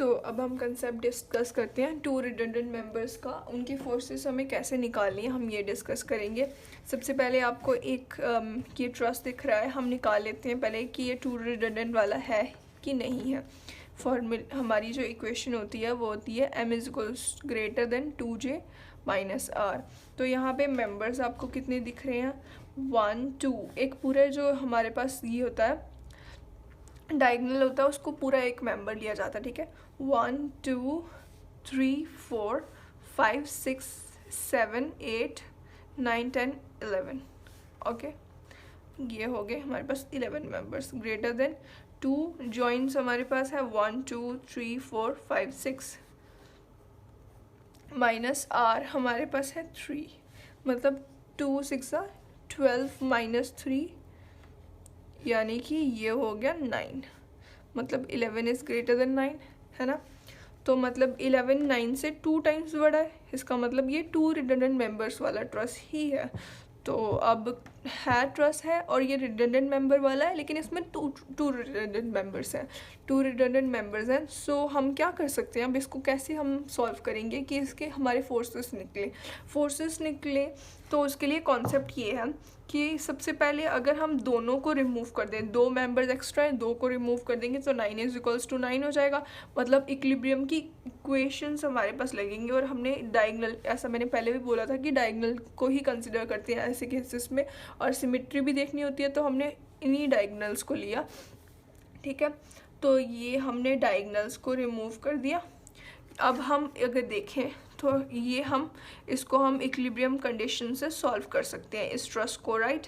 अब हम concept discuss करते हैं टू रिडंडेंट मेंबर्स का, उनकी फोर्सेस हमें कैसे निकालनी है हम ये डिस्कस करेंगे। सबसे पहले आपको एक ये ट्रस्ट दिख रहा है, हम निकाल लेते हैं पहले कि ये टू रिडंडेंट वाला है कि नहीं है। हमारी जो इक्वेशन होती है वो होती है m is greater than 2j minus r। तो यहाँ पे मेंबर्स आपको कितने दिख रहे हैं, 1 2, एक पूरा जो हमारे पास ये होता है डायगनल होता है उसको पूरा एक मेंबर लिया जाता है, ठीक है। 1 2 3 4 5 6 7 8 9 10 11, ओके। ये हो गए हमारे पास 11 मेंबर्स ग्रेटर देन 2। जॉइंट्स हमारे पास है 1 2 3 4 5 6 माइनस r हमारे पास है 3, मतलब 2 6 12 माइनस 3 यानी कि ये हो गया 9, मतलब 11 इज़ ग्रेटर देन 9, है ना। तो मतलब 11 9 से 2 टाइम्स बड़ा है, इसका मतलब ये टू रिडंडेंट मेंबर्स वाला ट्रस ही है। तो अब है ट्रस है और ये रिडंडेंट मेंबर वाला है, लेकिन इसमें टू रिडंडेंट मेंबर्स हैं, टू रिडंडेंट मेंबर्स हैं। सो हम क्या कर सकते हैं, अब इसको कैसे हम सॉल्व करेंगे कि इसके हमारे फोर्सेस निकले। तो उसके लिए कॉन्सेप्ट ये है कि सबसे पहले अगर हम दोनों को रिमूव कर दें, दो मेंबर्स एक्स्ट्रा हैं, दो को रिमूव कर देंगे तो 9 इज इक्वल्स टू 9 हो जाएगा। मतलब इक्विलिब्रियम की इक्वेशंस हमारे पास लगेंगे। और हमने डायगनल, ऐसा मैंने पहले भी बोला था कि डायगनल को ही कंसिडर करते हैं ऐसे केसेस में, और सिमेट्री भी देखनी होती है तो हमने इन्हीं डायगनल्स को लिया, ठीक है। तो ये हमने डायगनल्स को रिमूव कर दिया। अब हम अगर देखें तो ये हम इसको हम इक्विलिब्रियम कंडीशन से सॉल्व कर सकते हैं इस ट्रस को, राइट।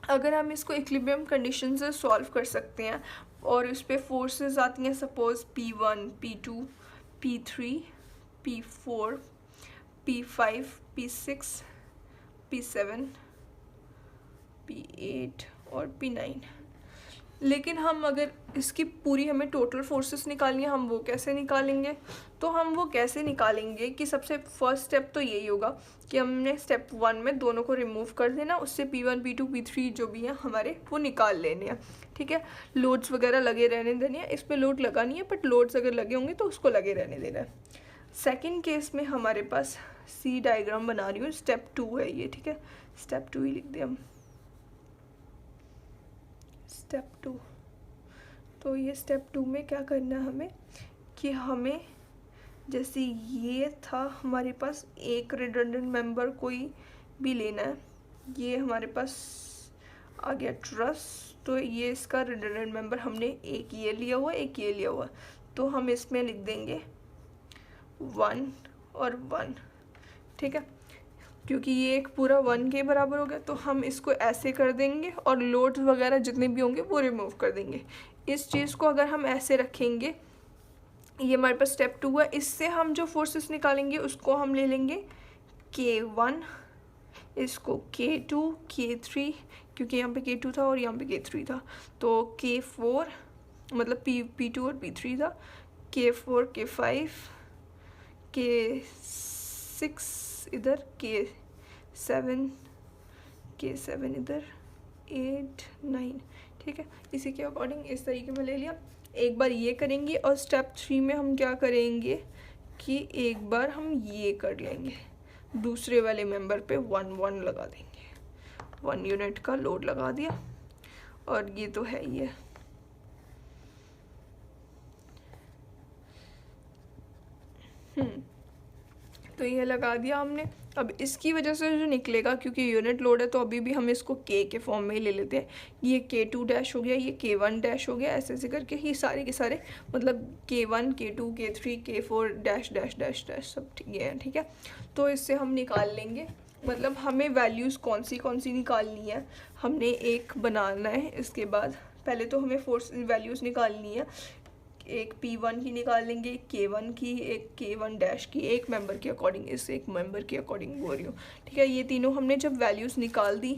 अगर हम इसको इक्विलिब्रियम कंडीशन से सॉल्व कर सकते हैं और इस पर फोर्सेस आती हैं, suppose P1 P2 P3 P4 P5 P6 P7 P8 और P9, लेकिन हम अगर इसकी पूरी हमें टोटल फोर्सेस निकालनी है, हम वो कैसे निकालेंगे। तो हम वो कैसे निकालेंगे कि सबसे फर्स्ट स्टेप तो यही होगा कि हमने स्टेप 1 में दोनों को रिमूव कर देना, उससे P1 P2 P3 जो भी हैं हमारे वो निकाल लेने हैं, ठीक है। लोड्स वगैरह लगे रहने देने हैं, इस पर लोड लगा नहीं है, बट लोड्स अगर लगे होंगे तो उसको लगे रहने देना है। सेकेंड केस में हमारे पास सी डायग्राम बना रही हूँ, स्टेप 2 है ये, ठीक है। स्टेप 2 ही लिख दें हम, स्टेप 2। तो ये स्टेप 2 में क्या करना है हमें कि हमें जैसे ये था हमारे पास एक रिडंडेंट मेंबर कोई भी लेना है, ये हमारे पास आ गया ट्रस। तो ये इसका रिडंडेंट मेंबर हमने एक ये लिया हुआ, एक ये लिया हुआ, तो हम इसमें लिख देंगे 1 और 1, ठीक है। क्योंकि ये एक पूरा 1 के बराबर हो गया तो हम इसको ऐसे कर देंगे और लोड्स वगैरह जितने भी होंगे वो रिमूव कर देंगे। इस चीज़ को अगर हम ऐसे रखेंगे, ये हमारे पास स्टेप 2 है, इससे हम जो फोर्सेस निकालेंगे उसको हम ले लेंगे K1, इसको K2 K3, क्योंकि यहाँ पे K2 था और यहाँ पे K3 था, तो K4 मतलब P2 और P3 था, K4 K5 K6 इधर, K7 इधर, 8 9, ठीक है। इसी के अकॉर्डिंग इस तरीके में ले लिया। एक बार ये करेंगे और स्टेप 3 में हम क्या करेंगे कि एक बार हम ये कर लेंगे, दूसरे वाले मेंबर पे 1 1 लगा देंगे, 1 यूनिट का लोड लगा दिया। और ये तो है ही है, तो ये लगा दिया हमने। अब इसकी वजह से जो निकलेगा, क्योंकि यूनिट लोड है तो अभी भी हम इसको K के फॉर्म में ही ले लेते हैं। ये K2 डैश हो गया, ये K1 डैश हो गया, ऐसे ऐसे करके ही सारे के सारे, मतलब K1 K2 K3 K4 dash dash dash dash सब ये हैं, ठीक है। तो इससे हम निकाल लेंगे, मतलब हमें वैल्यूज़ कौन सी निकालनी है, हमने एक बनाना है। इसके बाद पहले तो हमें फोर्स वैल्यूज़ निकालनी है, एक P1 की निकाल लेंगे, एक K1 की, एक K1 डैश की, एक मेंबर के अकॉर्डिंग, इस एक मेंबर के अकॉर्डिंग बोल रही हूँ, ठीक है। ये तीनों हमने जब वैल्यूज़ निकाल दी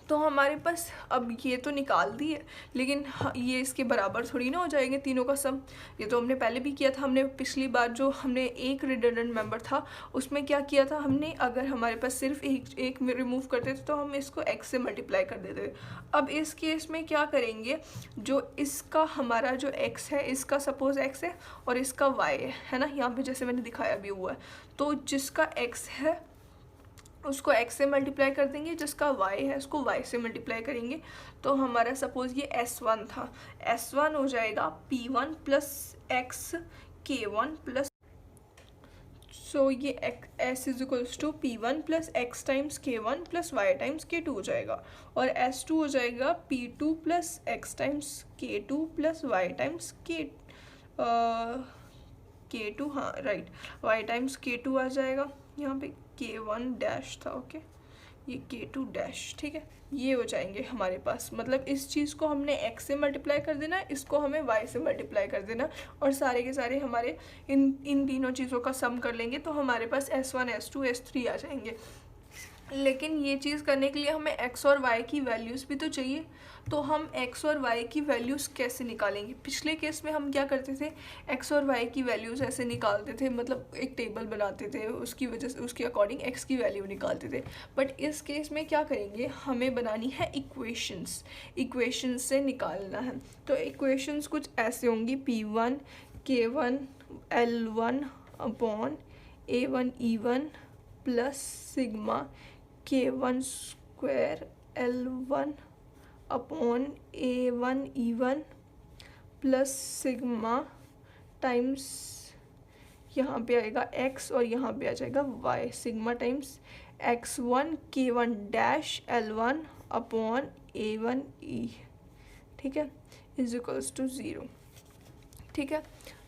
तो हमारे पास अब ये तो निकाल दी है, लेकिन ये इसके बराबर थोड़ी ना हो जाएंगे तीनों का सम। ये तो हमने पहले भी किया था, हमने पिछली बार जो हमने एक रिडंडेंट मेंबर था उसमें क्या किया था हमने, अगर हमारे पास सिर्फ एक रिमूव करते थे तो हम इसको x से मल्टीप्लाई कर देते थे। अब इस केस में क्या करेंगे, जो इसका हमारा जो x है, इसका सपोज x है और इसका y है ना, यहाँ पे जैसे मैंने दिखाया भी हुआ है। तो जिसका x है उसको x से मल्टीप्लाई कर देंगे, जिसका y है उसको y से मल्टीप्लाई करेंगे। तो हमारा सपोज ये s1 था, s1 हो जाएगा p1 plus x k1 plus, so ये s is equals to p1 plus x times k1 plus y times k2 हो जाएगा, और s2 हो जाएगा p2 plus x times k2 plus y times k2, हाँ राइट, y टाइम्स k2 आ जाएगा। यहाँ पे k1 डैश था, ओके, ये k2 डैश, ठीक है, ये हो जाएंगे हमारे पास। मतलब इस चीज़ को हमने x से मल्टीप्लाई कर देना, इसको हमें y से मल्टीप्लाई कर देना, और सारे के सारे हमारे इन तीनों चीज़ों का सम कर लेंगे तो हमारे पास s1 s2 s3 आ जाएंगे। लेकिन ये चीज़ करने के लिए हमें x और y की वैल्यूज़ भी तो चाहिए, तो हम x और y की वैल्यूज़ कैसे निकालेंगे। पिछले केस में हम क्या करते थे, x और y की वैल्यूज़ ऐसे निकालते थे, मतलब एक टेबल बनाते थे, उसकी वजह से उसके अकॉर्डिंग x की वैल्यू निकालते थे। बट इस केस में क्या करेंगे, हमें बनानी है इक्वेशंस से निकालना है। तो इक्वेशंस कुछ ऐसे होंगी, p1 k1 l1 upon a1 e1 plus sigma k1 square l1 upon a1 e1 plus sigma times, यहाँ पे आएगा x और यहाँ पे आ जाएगा y, sigma times x1 k1 dash l1 upon a1 e, ठीक है, इज इक्वल्स टू 0। ठीक है,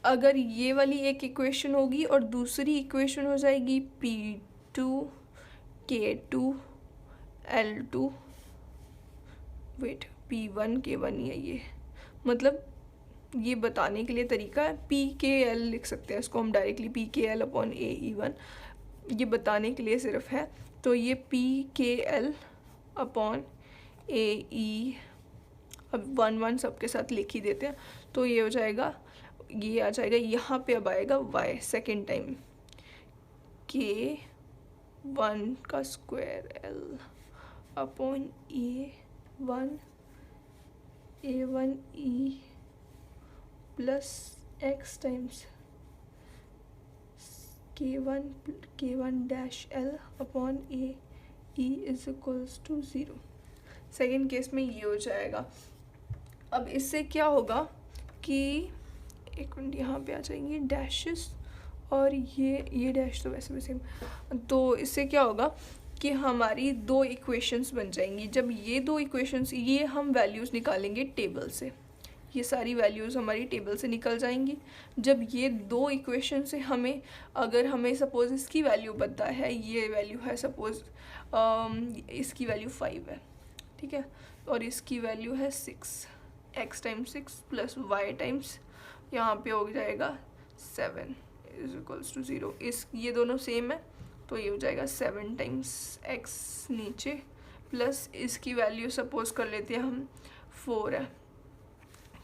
अगर ये वाली एक इक्वेशन होगी और दूसरी इक्वेशन हो जाएगी p2 k2 l2, wait p1 k1 ही है ये, मतलब ये बताने के लिए तरीका है, p k l लिख सकते हैं इसको हम directly, p k l upon a e1, ये बताने के लिए सिर्फ है। तो ये p k l upon a e, अब 1 1 सबके साथ लिख ही देते हैं, तो ये हो जाएगा, ये आ जाएगा, यहाँ पे अब आएगा y सेकेंड टाइम, k1 का square l upon a1 e plus x times k1 dash l upon a e is equals to 0। Second case में ये हो जाएगा। अब इससे क्या होगा कि एक मिनट, यहाँ पे आ जाएंगे डैशेस, और ये डैश तो वैसे भी सेम, तो इससे क्या होगा कि हमारी दो इक्वेशंस बन जाएंगी। जब ये दो इक्वेशंस, ये हम वैल्यूज़ निकालेंगे टेबल से, ये सारी वैल्यूज़ हमारी टेबल से निकल जाएंगी। जब ये दो इक्वेशन से हमें, अगर हमें सपोज़ इसकी वैल्यू पता है, ये वैल्यू है सपोज़ इसकी वैल्यू 5 है, ठीक है, और इसकी वैल्यू है 6, x times 6 plus y times यहाँ पे हो जाएगा 7 इज इक्वल्स टू 0। ये दोनों सेम है, तो ये हो जाएगा 7 टाइम्स x नीचे प्लस इसकी वैल्यू सपोज कर लेते हैं हम 4 है,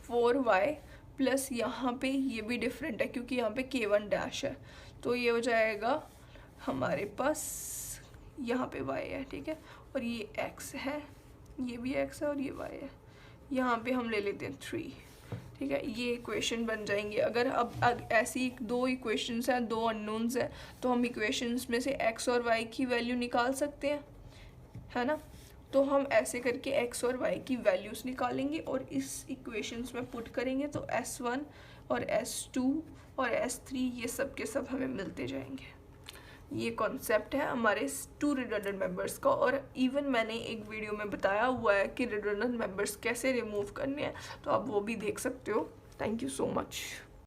4y प्लस यहाँ पे ये भी डिफरेंट है क्योंकि यहाँ पे k1 डैश है, तो ये हो जाएगा हमारे पास यहाँ पे y है, ठीक है, और ये x है, ये भी x है और ये y है, यहाँ पे हम ले लेते हैं 3, ठीक है, ये इक्वेशन बन जाएंगे। अगर अब ऐसी दो इक्वेशंस हैं, दो अननोन्स हैं, तो हम इक्वेशंस में से x और y की वैल्यू निकाल सकते हैं, है ना। तो हम ऐसे करके x और y की वैल्यूज़ निकालेंगे और इस इक्वेशंस में पुट करेंगे, तो s1 और s2 और s3 ये सब के सब हमें मिलते जाएंगे। ये कॉन्सेप्ट है हमारे 2 रिडंडेंट मेंबर्स का, और इवन मैंने एक वीडियो में बताया हुआ है कि रिडंडेंट मेंबर्स कैसे रिमूव करने हैं, तो आप वो भी देख सकते हो। Thank you so much.